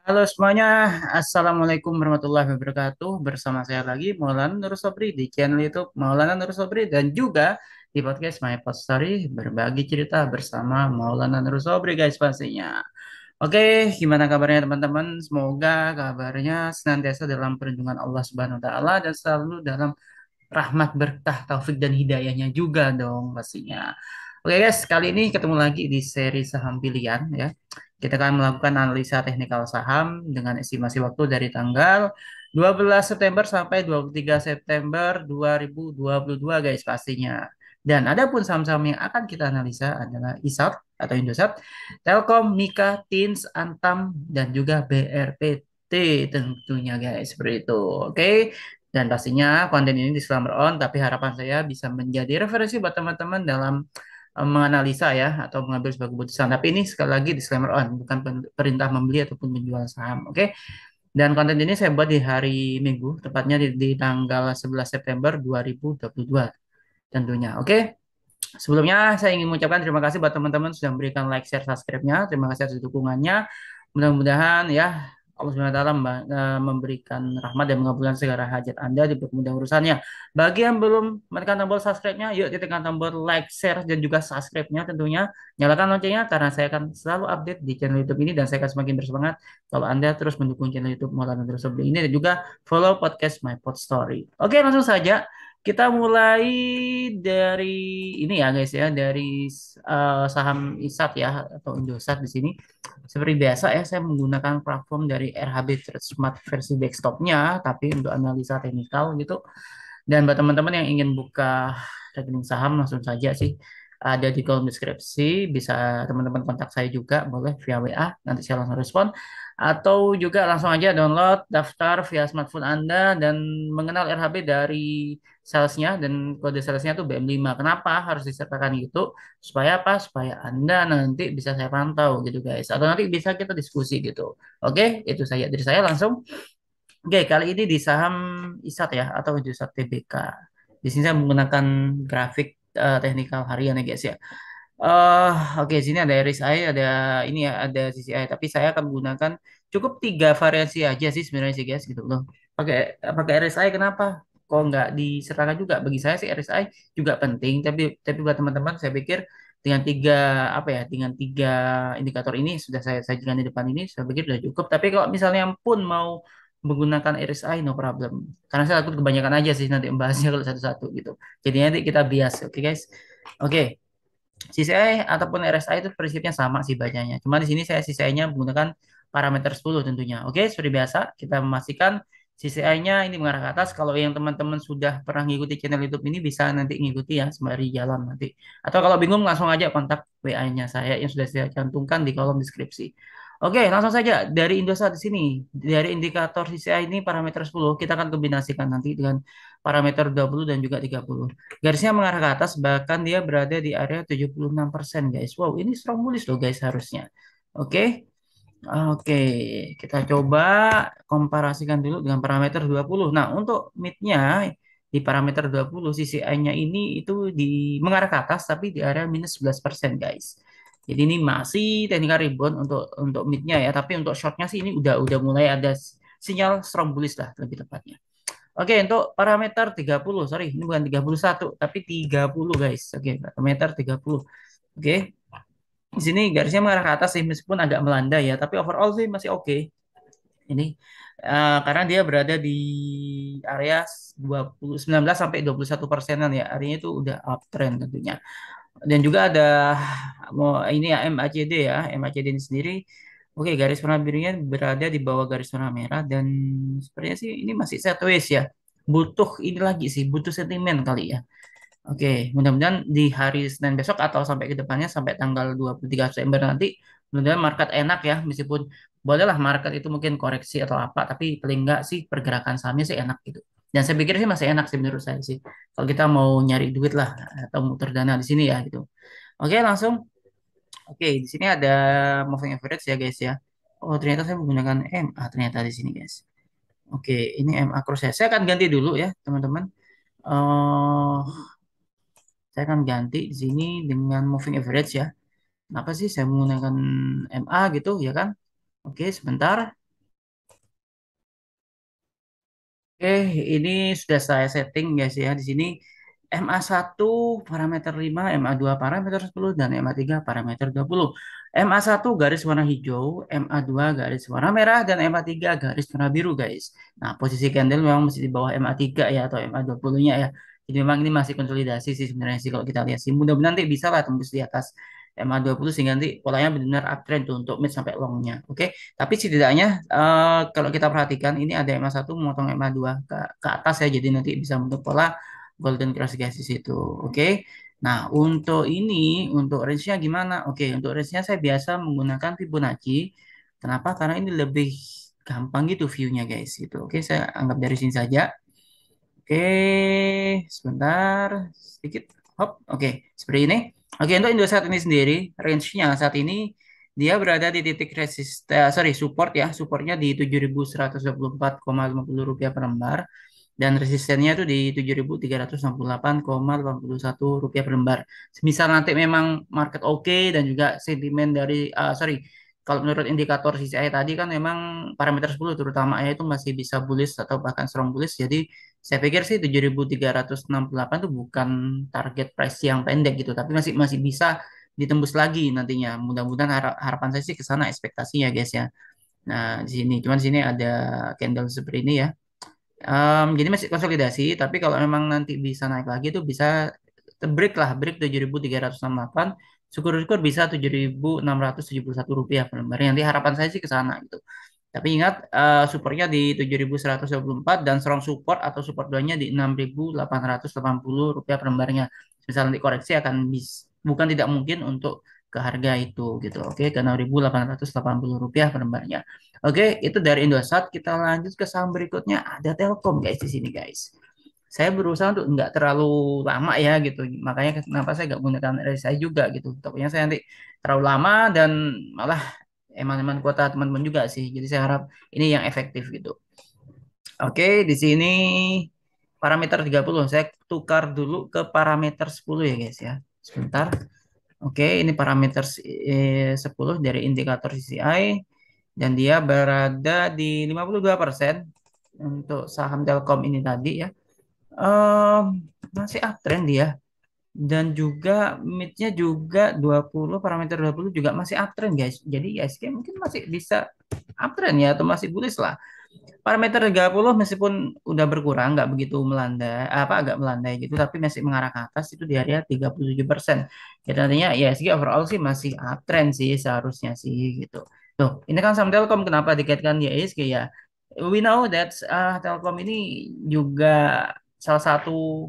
Halo semuanya, Assalamualaikum warahmatullahi wabarakatuh. Bersama saya lagi Maulana Nur Sobri di channel YouTube Maulana Nur Sobri dan juga di podcast My Post Story berbagi cerita bersama Maulana Nur Sobri guys pastinya. Oke, gimana kabarnya teman-teman? Semoga kabarnya senantiasa dalam perlindungan Allah Subhanahu wa taala dan selalu dalam rahmat berkah taufik dan hidayahnya juga dong pastinya. Oke guys, kali ini ketemu lagi di seri saham pilihan ya. Kita akan melakukan analisa teknikal saham dengan estimasi waktu dari tanggal 12 September sampai 23 September 2022 guys pastinya. Dan ada pun saham-saham yang akan kita analisa adalah ISAT atau Indosat, Telkom, Mika, Tins, Antam, dan juga BRPT tentunya guys seperti itu. Oke. Dan pastinya konten ini disclaimer on, tapi harapan saya bisa menjadi referensi buat teman-teman dalam menganalisa ya atau mengambil sebuah keputusan. Tapi ini sekali lagi disclaimer on, bukan perintah membeli ataupun menjual saham. Oke. Dan konten ini saya buat di hari Minggu, tepatnya di tanggal 11 September 2022 tentunya. Oke. Sebelumnya saya ingin mengucapkan terima kasih buat teman-teman sudah memberikan like, share, subscribe-nya. Terima kasih atas dukungannya. Mudah-mudahan ya Allah Subhanahu wa taala memberikan rahmat dan mengabulkan segala hajat Anda dipermudah urusannya. Bagi yang belum menekan tombol subscribe-nya, yuk tekan tombol like, share dan juga subscribe-nya tentunya. Nyalakan loncengnya karena saya akan selalu update di channel YouTube ini dan saya akan semakin bersemangat kalau Anda terus mendukung channel YouTube Maulana Terus ini dan juga follow podcast My Pod Story. Oke, langsung saja kita mulai dari ini ya guys ya, dari saham ISAT ya atau Indosat di sini. Seperti biasa ya, saya menggunakan platform dari RHB Trade Smart versi desktopnya, tapi untuk analisa teknikal gitu. Dan buat teman-teman yang ingin buka rekening saham langsung saja sih ada di kolom deskripsi, bisa teman-teman kontak saya juga boleh via WA, nanti saya langsung respon atau juga langsung aja download daftar via smartphone Anda dan mengenal RHB dari salesnya dan kode salesnya tuh BM5. Kenapa harus disertakan gitu? Supaya apa? Supaya Anda nanti bisa saya pantau gitu guys. Atau nanti bisa kita diskusi gitu. Oke, itu saya dari saya langsung. Oke, kali ini di saham ISAT ya atau Indosat Tbk. Di sini saya menggunakan grafik teknikal harian ya guys ya. Eh, oke, sini ada RSI, ada ini ya, ada CCI. Tapi saya akan menggunakan cukup tiga variasi aja sih sebenarnya sih guys gitu loh. Pakai pakai RSI kenapa? Kok nggak disertakan juga? Bagi saya sih RSI juga penting. Tapi buat teman-teman saya pikir dengan tiga apa ya, dengan tiga indikator ini sudah saya sajikan di depan ini, saya pikir sudah cukup. Tapi kalau misalnya pun mau menggunakan RSI no problem. Karena saya takut kebanyakan aja sih nanti membahasnya kalau satu-satu gitu. Jadi nanti kita bias, oke guys. Oke. CCI ataupun RSI itu prinsipnya sama sih bacanya. Cuma di sini saya CCI-nya menggunakan parameter 10 tentunya. Oke, seperti biasa kita memastikan CCI-nya ini mengarah ke atas. Kalau yang teman-teman sudah pernah ngikuti channel YouTube ini bisa nanti ngikuti ya sembari jalan nanti. Atau kalau bingung langsung aja kontak WA-nya saya yang sudah saya cantumkan di kolom deskripsi. Oke, langsung saja dari Indosat di sini. Dari indikator CCI ini parameter 10 kita akan kombinasikan nanti dengan parameter 20 dan juga 30. Garisnya mengarah ke atas, bahkan dia berada di area 76% guys. Wow, ini strong bullish loh guys harusnya. Oke, oke. Kita coba komparasikan dulu dengan parameter 20. Nah, untuk mid-nya di parameter 20, sisi I-nya ini itu di mengarah ke atas, tapi di area minus 11% guys. Jadi ini masih teknikal rebound untuk mid-nya ya, tapi untuk short-nya sih ini udah mulai ada sinyal strong bullish lah lebih tepatnya. Oke, untuk parameter 30, sorry, ini bukan 31, tapi 30 guys. Oke, parameter 30. Oke, di sini garisnya mengarah ke atas sih, meskipun agak melandai ya, tapi overall sih masih oke. Ini karena dia berada di area 19 sampai 21 persenan ya, artinya itu udah uptrend tentunya. Dan juga ada mau ini ya MACD ya, MACD ini sendiri. Oke, garis warna birunya berada di bawah garis warna merah dan sepertinya sih ini masih sideways ya. Butuh ini lagi sih, butuh sentimen kali ya. Oke, mudah-mudahan di hari Senin besok atau sampai ke depannya sampai tanggal 23 September nanti mudah-mudahan market enak ya meskipun bolehlah market itu mungkin koreksi atau apa tapi paling enggak sih pergerakan sahamnya sih enak gitu. Dan saya pikir sih masih enak sih menurut saya sih. Kalau kita mau nyari duit lah atau muter dana di sini ya gitu. Oke, langsung. Oke, di sini ada moving average ya guys ya. Oh, ternyata saya menggunakan MA ternyata di sini guys. Oke, ini MA cross ya. Saya akan ganti dulu ya, teman-teman. Eh, saya akan ganti di sini dengan moving average ya. Kenapa sih saya menggunakan MA gitu ya kan? Oke, sebentar. Ini sudah saya setting guys ya. Di sini MA1 parameter 5, MA2 parameter 10, dan MA3 parameter 20. MA1 garis warna hijau, MA2 garis warna merah, dan MA3 garis warna biru guys. Nah, posisi candle memang masih di bawah MA3 ya, atau MA20-nya ya. Jadi memang ini masih konsolidasi sih sebenarnya sih kalau kita lihat sih. Mudah-mudahan nanti bisa lah tembus di atas MA20 sehingga nanti polanya benar-benar uptrend tuh untuk mid sampai long-nya. Oke. Tapi setidaknya kalau kita perhatikan ini ada MA1 memotong MA2 ke atas ya, jadi nanti bisa bentuk pola golden cross guys di situ. Oke. Nah, untuk range-nya gimana? Oke, untuk range-nya saya biasa menggunakan Fibonacci. Kenapa? Karena ini lebih gampang gitu view-nya guys gitu. Oke, saya anggap dari sini saja. Oke, sebentar, sedikit. Hop, oke, seperti ini. Oke, untuk Indosat ini sendiri, range-nya saat ini dia berada di titik support ya. Supportnya di 7.124,50 rupiah per lembar. Dan resistennya itu di 7.368,81 rupiah per lembar. Semisal nanti memang market oke dan juga sentimen dari, kalau menurut indikator CCI tadi kan memang parameter 10 terutama ya itu masih bisa bullish atau bahkan strong bullish. Jadi saya pikir sih 7.368 itu bukan target price yang pendek gitu, tapi masih masih bisa ditembus lagi nantinya. Mudah-mudahan harapan saya sih ke sana ekspektasinya guys ya. Nah, di sini cuman di sini ada candle seperti ini ya. Jadi masih konsolidasi, tapi kalau memang nanti bisa naik lagi itu bisa break 7.368, syukur-syukur bisa 7.671 rupiah per lembar. Nanti harapan saya sih ke sana gitu. Tapi ingat supportnya di 7.124 dan strong support atau support 2-nya di 6.880 rupiah per lembarnya. Misal nanti koreksi akan bukan tidak mungkin untuk ke harga itu gitu. Oke, ke 6.880 rupiah per lembarnya. Oke, itu dari Indosat. Kita lanjut ke saham berikutnya. Ada Telkom guys di sini guys. Saya berusaha untuk nggak terlalu lama ya gitu. Makanya kenapa saya nggak menggunakan RSI juga gitu. Takutnya saya nanti terlalu lama dan malah eman-eman kuota teman-teman juga sih. Jadi saya harap ini yang efektif gitu. Oke, di sini parameter 30. Saya tukar dulu ke parameter 10 ya guys ya. Sebentar. Oke, ini parameter 10 dari indikator CCI dan dia berada di 52% untuk saham Telkom ini tadi ya. Em, Masih uptrend dia dan juga mid-nya juga 20, parameter 20 juga masih uptrend guys. Jadi ISG mungkin masih bisa uptrend ya atau masih bullish lah. Parameter 30 meskipun udah berkurang, nggak begitu melandai, agak melandai gitu, tapi masih mengarah ke atas itu di area 37%. Jadi artinya ISG overall sih masih uptrend sih seharusnya sih gitu. Tuh, ini kan saham Telkom kenapa dikaitkan di ISG ya? We know that Telkom ini juga salah satu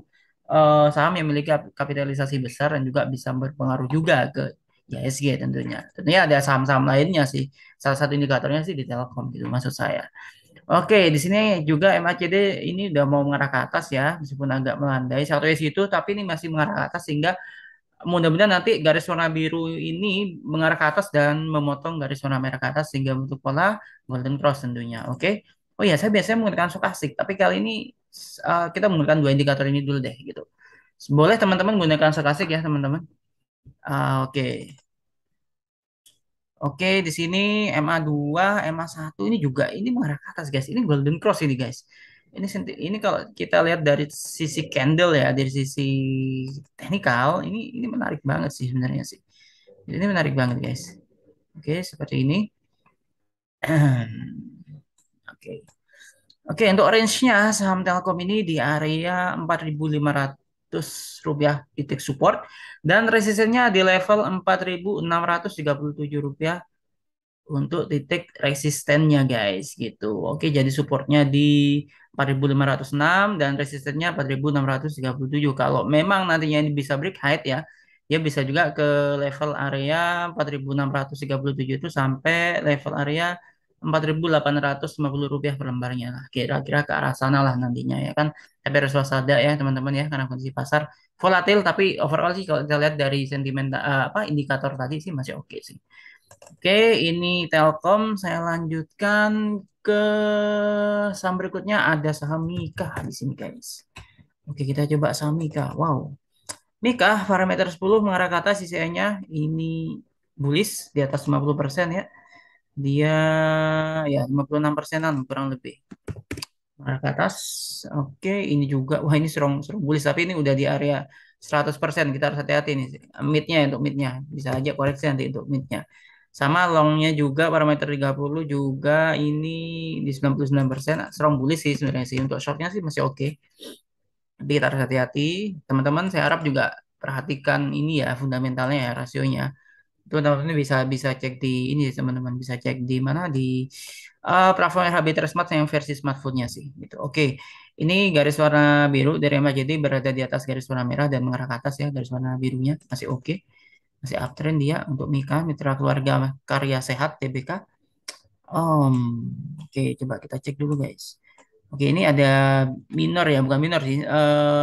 saham yang memiliki kapitalisasi besar dan juga bisa berpengaruh juga ke ISG tentunya. Tentunya ada saham-saham lainnya sih. Salah satu indikatornya sih di Telkom gitu maksud saya. Oke, di sini juga MACD ini udah mau mengarah ke atas ya, meskipun agak melandai satu di situ, tapi ini masih mengarah ke atas sehingga mudah-mudahan nanti garis warna biru ini mengarah ke atas dan memotong garis warna merah ke atas sehingga bentuk pola golden cross tentunya. Oke. Oh ya, saya biasanya menggunakan stokastik, tapi kali ini kita menggunakan dua indikator ini dulu deh gitu. Boleh teman-teman menggunakan stokastik ya teman-teman. Oke. Oke, di sini MA2, MA1 ini juga ini mengarah ke atas guys. Ini golden cross ini guys. Ini kalau kita lihat dari sisi candle ya, dari sisi teknikal, ini menarik banget sih sebenarnya sih. Ini menarik banget guys. Oke, seperti ini. Oke. Oke, untuk range-nya saham Telkom ini di area 4.500 rupiah titik support dan resistennya di level 4.637 rupiah untuk titik resistennya guys gitu. Oke, jadi supportnya di 4.506 dan resistennya 4.637. Kalau memang nantinya ini bisa break height ya, dia bisa juga ke level area 4.637 itu sampai level area 4.850 rupiah per lembarnya lah. Kira-kira ke arah sana lah nantinya ya kan. Tapi harus waspada ya teman-teman ya karena kondisi pasar volatil tapi overall sih kalau kita lihat dari sentimen indikator tadi sih masih oke sih. Oke, ini Telkom. Saya lanjutkan ke saham berikutnya. Ada saham Mika di sini, guys. Oke, kita coba saham Mika. Wow. Mika, parameter 10 mengarah ke atas sisinya. Ini bullish di atas 50% ya. Dia ya 56 persenan kurang lebih. Mengarah ke atas. Oke, ini juga. Wah, ini serong serong bullish tapi ini udah di area 100%. Kita harus hati-hati nih. Midnya untuk midnya bisa aja koreksi nanti untuk midnya. Sama longnya juga parameter 30 juga ini di 99%. Serong bullish sih sebenarnya sih. Untuk shortnya sih masih oke. Tapi kita harus hati-hati. Teman-teman saya harap juga perhatikan ini ya fundamentalnya ya rasionya. Itu teman-teman bisa bisa cek di ini teman-teman bisa cek di mana di platform RHB Smart yang versi smartphone-nya sih gitu. Oke. Ini garis warna biru dari MACD berada di atas garis warna merah dan mengarah ke atas ya garis warna birunya masih oke. Masih uptrend dia untuk Mika Mitra Keluarga Karya Sehat TBK. Om, oke coba kita cek dulu guys. Oke, ini ada minor ya, bukan minor sih.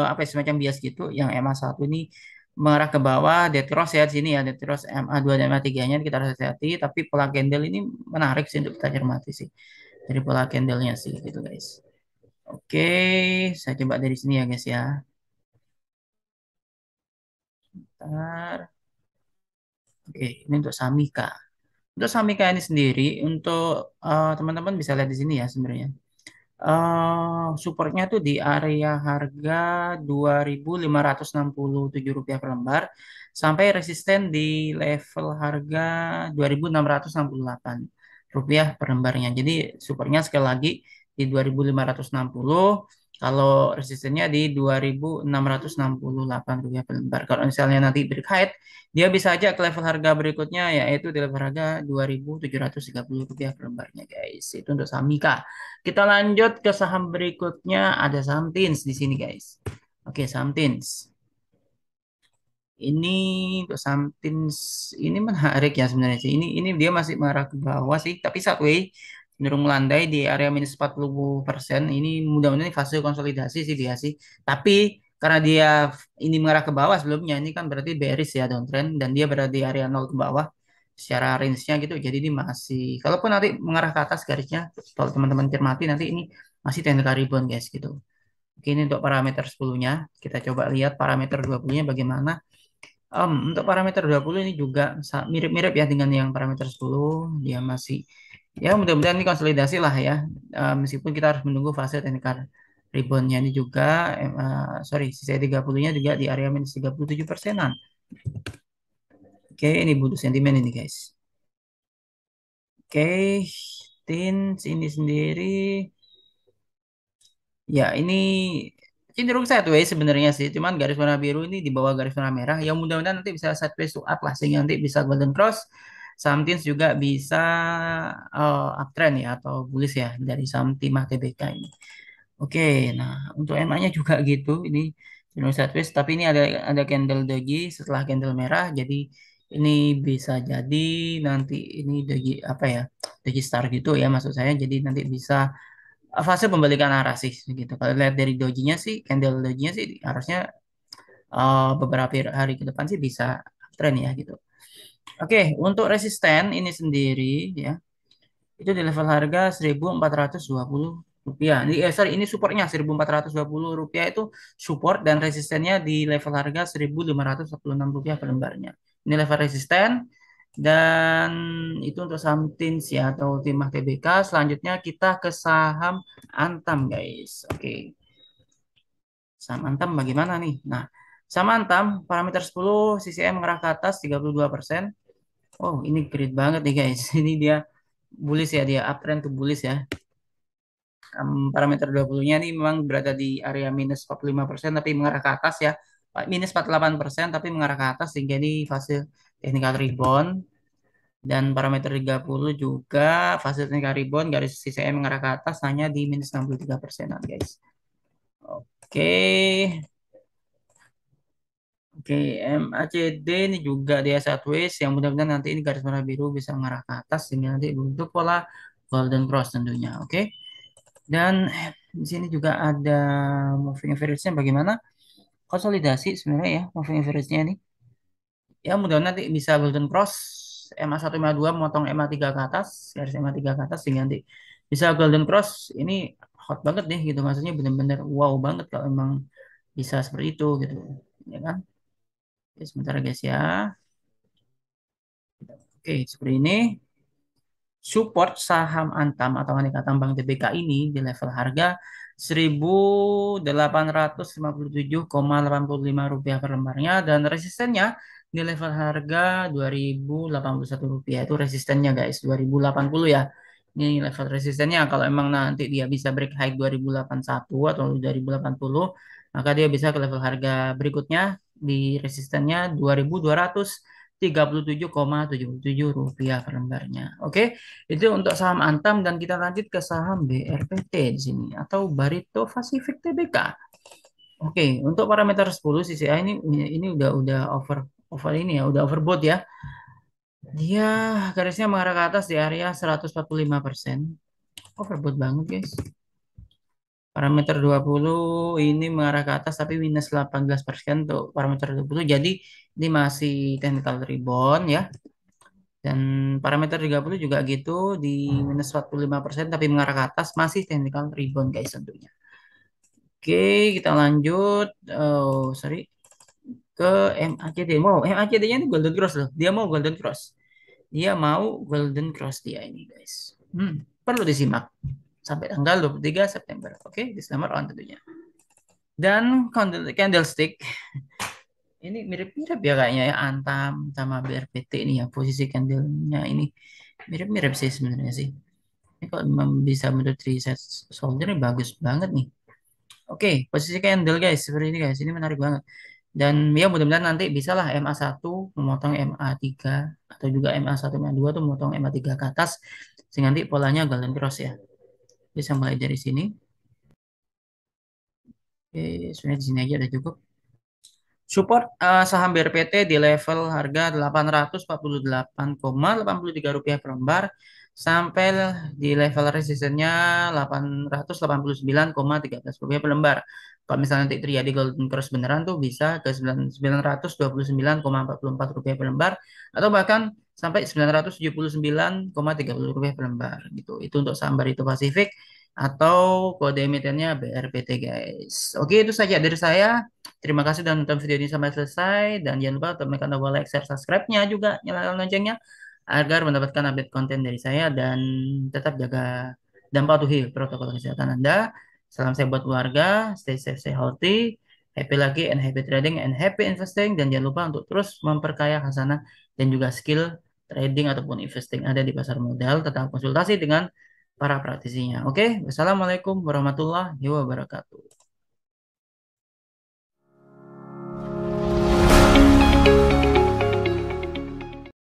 Apa ya, semacam bias gitu yang MA1 ini mengarah ke bawah, dead cross ya di sini ya, dead cross MA2 dan MA3-nya kita harus hati-hati, tapi pola candle ini menarik sih untuk kita cermati sih. Dari pola candlenya sih gitu guys. Oke, saya coba dari sini ya guys ya. Bentar. Oke, ini untuk Samika. Untuk Samika ini sendiri, untuk teman-teman bisa lihat di sini ya sebenarnya. Supportnya tuh di area harga Rp2.567 per lembar sampai resisten di level harga Rp2.668 per lembarnya. Jadi supportnya sekali lagi di 2.560, kalau resistennya di Rp2.668 per lembar. Kalau misalnya nanti break height, dia bisa aja ke level harga berikutnya yaitu di level harga Rp2.730 per lembarnya guys. Itu untuk Samika. Kita lanjut ke saham berikutnya. Ada Samtins di sini, guys. Oke, Samtins. Ini untuk Samtins ini menarik ya sebenarnya sih. Ini dia masih mengarah ke bawah sih, tapi sideways cenderung melandai di area minus 40%. Ini mudah-mudahan ini fase konsolidasi sih dia sih. Tapi karena dia ini mengarah ke bawah sebelumnya, ini kan berarti bearish ya downtrend dan dia berada di area nol ke bawah secara range-nya gitu. Jadi ini masih kalaupun nanti mengarah ke atas garisnya kalau teman-teman cermati nanti ini masih technical rebound guys gitu. Oke, ini untuk parameter 10-nya. Kita coba lihat parameter 20-nya bagaimana. Untuk parameter 20 ini juga mirip-mirip ya dengan yang parameter 10. Dia masih, ya mudah-mudahan ini konsolidasi lah ya. Meskipun kita harus menunggu fase teknikal reboundnya ini juga, sorry, sisa 30-nya juga di area minus 37%-an. Oke, ini butuh sentimen ini guys. Oke, Tins ini sendiri. Ya, ini cenderung sideways sebenarnya sih. Cuman garis warna biru ini di bawah garis warna merah. Ya mudah-mudahan nanti bisa sideways to up lah. Sehingga nanti bisa golden cross. Something juga bisa uptrend ya atau bullish ya dari saham timah TBK ini. Oke, nah untuk MA-nya juga gitu. Ini cenderung sideways. Tapi ini ada candle doji setelah candle merah. Jadi ini bisa jadi nanti ini doji apa ya? Doji star gitu ya maksud saya. Jadi nanti bisa fase pembalikan arah sih gitu. Kalau lihat dari dojinya sih, candle dojinya sih harusnya beberapa hari ke depan sih bisa tren ya gitu. Oke, untuk resisten ini sendiri ya, itu di level harga Rp1.420. Sorry, ini supportnya Rp1.420 itu support dan resistennya di level harga Rp1.546 per lembarnya. Ini level resisten dan itu untuk saham TINS ya atau timah TBK. Selanjutnya kita ke saham Antam guys. Oke, saham Antam bagaimana nih? Nah, saham Antam parameter 10 CCM mengarah ke atas 32%. Oh, ini great banget nih guys. Ini dia bullish ya dia uptrend ke bullish ya. Parameter 20-nya ini memang berada di area minus 45% tapi mengarah ke atas ya. Minus 48% tapi mengarah ke atas sehingga ini fase technical rebound dan parameter 30 juga fase technical rebound garis CCM mengarah ke atas hanya di minus 63%, guys. Oke. Oke, MACD ini juga dia sideways yang mudah-mudahan nanti ini garis warna biru bisa mengarah ke atas sehingga nanti bentuk pola golden cross tentunya. Oke. Dan di sini juga ada moving average-nya bagaimana? Konsolidasi sebenarnya ya moving average-nya ini. Ya mudah-mudahan nanti bisa golden cross MA1 MA2 motong MA3 ke atas, garis MA3 ke atas sehingga nanti bisa golden cross. Ini hot banget nih gitu. Maksudnya benar-benar wow banget kalau memang bisa seperti itu gitu. Ya kan? Oke, sebentar guys ya. Oke, seperti ini. support saham Antam atau Aneka Tambang TBK ini di level harga 1.857,85 rupiah per lembarnya dan resistennya di level harga 2.081 rupiah. Itu resistennya guys, 2080 ya. Ini level resistennya. Kalau emang nanti dia bisa break high 2081 atau 2080, maka dia bisa ke level harga berikutnya di resistennya 2.237,77 rupiah per lembarnya. Oke, itu untuk saham Antam dan kita lanjut ke saham BRPT di sini atau Barito Pacific Tbk. Oke, untuk parameter 10 CCI ini udah over ini ya, udah overbought ya. Dia garisnya mengarah ke atas di area 145%. Overbought banget, guys. Parameter 20 ini mengarah ke atas tapi minus 18% untuk parameter 20. Jadi ini masih technical rebound ya. Dan parameter 30 juga gitu di minus 45% tapi mengarah ke atas masih technical rebound guys tentunya. Oke, kita lanjut. Oh, sorry. Ke MACD. Mau MACD-nya ini golden cross loh. Dia mau golden cross. Dia mau golden cross dia ini guys. Perlu disimak sampai tanggal 23 September. Oke, disclaimer on tentunya. Dan candlestick ini mirip-mirip ya kayaknya ya Antam sama BRPT ini ya posisi candlenya ini mirip-mirip sih sebenarnya sih. Ini kalau memang bisa menurut reset soldier ini bagus banget nih. Oke, posisi candle guys seperti ini guys. Ini menarik banget. Dan ya mudah-mudahan nanti bisalah MA1 memotong MA3 atau juga MA1 MA2 tuh memotong MA3 ke atas sehingga nanti polanya golden cross ya. Bisa mulai dari sini. Oke, sebenarnya di sini aja udah cukup. Support saham BRPT di level harga 848,83 rupiah per lembar sampai di level resistennya 889,13 rupiah per lembar. Kalau misalnya nanti terjadi golden cross beneran tuh bisa ke 929,44 rupiah per lembar atau bahkan sampai 979,30 rupiah per lembar gitu. Itu untuk saham Barito Pacific atau kode emitennya BRPT guys. Oke, itu saja dari saya. Terima kasih sudah nonton video ini sampai selesai dan jangan lupa untuk menekan tombol like, share, subscribe-nya juga nyalakan loncengnya agar mendapatkan update konten dari saya dan tetap jaga dan patuhi protokol kesehatan Anda. Salam sehat buat keluarga, stay safe, stay healthy, happy lagi and happy trading and happy investing dan jangan lupa untuk terus memperkaya khazanah dan juga skill trading ataupun investing ada di pasar modal. Tetap konsultasi dengan para praktisinya. Oke, wassalamualaikum warahmatullahi wabarakatuh.